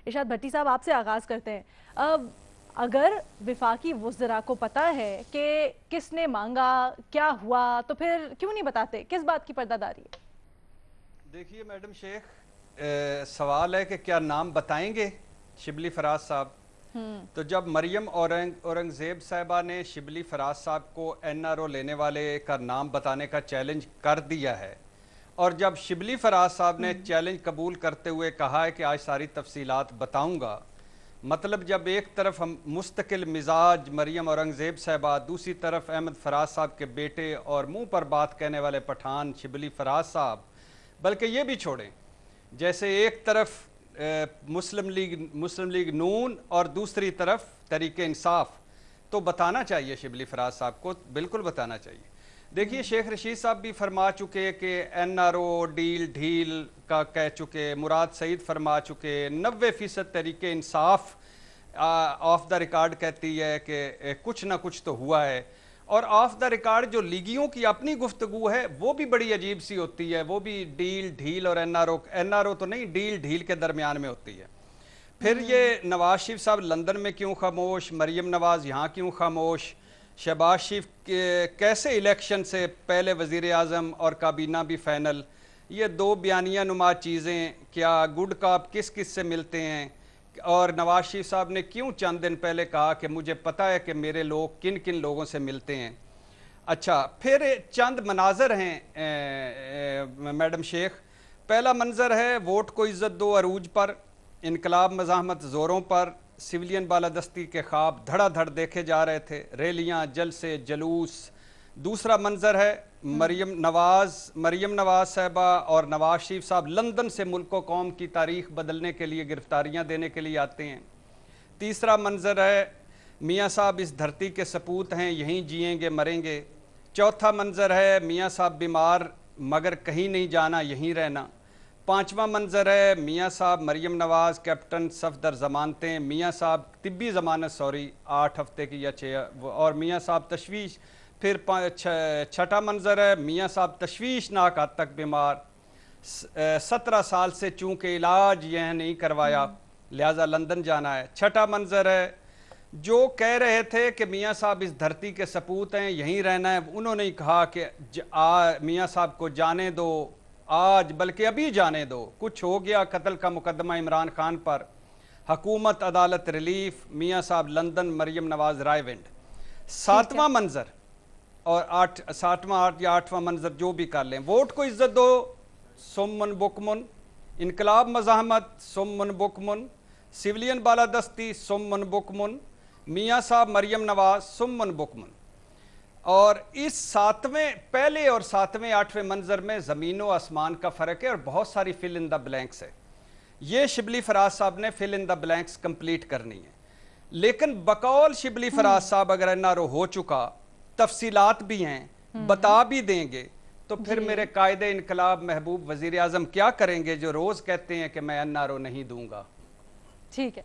ارشاد بھٹی صاحب آپ سے آغاز کرتے ہیں. اگر وفاقی وزراء کو پتا ہے کہ کس نے مانگا کیا ہوا تو پھر کیوں نہیں بتاتے؟ کس بات کی پردہ داری ہے؟ دیکھیے میڈم شیخ، سوال ہے کہ کیا نام بتائیں گے شبلی فراز صاحب؟ تو جب مریم اورنگزیب صاحبہ نے شبلی فراز صاحب کو این آر او لینے والے کا نام بتانے کا چیلنج کر دیا ہے، اور جب شبلی فراز صاحب نے چیلنج قبول کرتے ہوئے کہا ہے کہ آج ساری تفصیلات بتاؤں گا، مطلب جب ایک طرف ہم مستقل مزاج مریم اورنگزیب صاحبہ، دوسری طرف احمد فراز صاحب کے بیٹے اور منہ پر بات کہنے والے پٹھان شبلی فراز صاحب، بلکہ یہ بھی چھوڑیں، جیسے ایک طرف مسلم لیگ نون اور دوسری طرف تحریک انصاف، تو بتانا چاہیے شبلی فراز صاحب کو، بالکل بتانا چاہیے. دیکھیے شیخ رشید صاحب بھی فرما چکے کہ این آر او ڈیل ڈھیل کا کہہ چکے، مراد سعید فرما چکے، 90% Tehreek Insaf of the record کہتی ہے کہ کچھ نہ کچھ تو ہوا ہے، اور آف دا ریکارڈ جو لیگیوں کی اپنی گفتگو ہے وہ بھی بڑی عجیب سی ہوتی ہے، وہ بھی ڈیل ڈھیل اور این آر او تو نہیں، ڈیل ڈھیل کے درمیان میں ہوتی ہے. پھر یہ نواز شریف صاحب لندن میں کیوں خاموش، مریم نواز یہاں کیوں خاموش، شہباز شریف کیسے الیکشن سے پہلے وزیر اعظم اور کابینہ بھی فائنل، یہ دو بیانیہ نما چیزیں، کیا گڈ کاپ کس کس سے ملتے ہیں، اور نواز شریف صاحب نے کیوں چند دن پہلے کہا کہ مجھے پتہ ہے کہ میرے لوگ کن کن لوگوں سے ملتے ہیں. اچھا پھر چند مناظر ہیں میڈم شیخ. پہلا منظر ہے ووٹ کو عزت دو عروج پر، انقلاب مزاحمت زوروں پر، سویلین بالادستی کے خواب دھڑا دھڑ دیکھے جا رہے تھے، ریلیاں جلسے جلوس. دوسرا منظر ہے مریم نواز صاحبہ اور نواز شریف صاحب لندن سے ملک و قوم کی تاریخ بدلنے کے لیے گرفتاریاں دینے کے لیے آتے ہیں. تیسرا منظر ہے میاں صاحب اس دھرتی کے سپوت ہیں، یہیں جئیں گے مریں گے. چوتھا منظر ہے میاں صاحب بیمار مگر کہیں نہیں جانا، یہیں رہنا. پانچواں منظر ہے میاں صاحب مریم نواز کیپٹن صفدر ضمانتیں، میاں صاحب طبی ضمانت 8 ہفتے کی یا 6، اور میاں صاحب تشویش. پھر چھٹا منظر ہے میاں صاحب تشویشناک حد تک بیمار، 17 سال سے چونکہ علاج یہ نہیں کروایا لہٰذا لندن جانا ہے. چھٹا منظر ہے جو کہہ رہے تھے کہ میاں صاحب اس دھرتی کے سپوت ہیں، یہیں رہنا ہے، انہوں نے کہا کہ میاں صاحب کو جانے دو آج، بلکہ ابھی جانے دو، کچھ ہو گیا قتل کا مقدمہ عمران خان پر، حکومت عدالت ریلیف، میاں صاحب لندن، مریم نواز رائے ونڈ. ٹھیک ہے. ساتواں منظر اور آٹھواں منظر جو بھی کر لیں، ووٹ کو عزت دو سمن بکمن، انقلاب مزاحمت سمن بکمن، سویلین بالادستی سمن بکمن، میاں صاحب مریم نواز سمن بکمن. اور اس پہلے اور ساتویں آٹھویں منظر میں زمین و آسمان کا فرق ہے اور بہت ساری فل ان دا بلینکس ہے. یہ شبلی فراز صاحب نے فل ان دا بلینکس کمپلیٹ کرنی ہے، لیکن بقول شبلی فراز صاحب اگر این آر او ہو چکا، تفصیلات بھی ہیں، بتا بھی دیں گے، تو پھر میرے قائد انقلاب محبوب وزیر اعظم کیا کریں گے جو روز کہتے ہیں کہ میں این آر او نہیں دوں گا؟ ٹھیک ہے.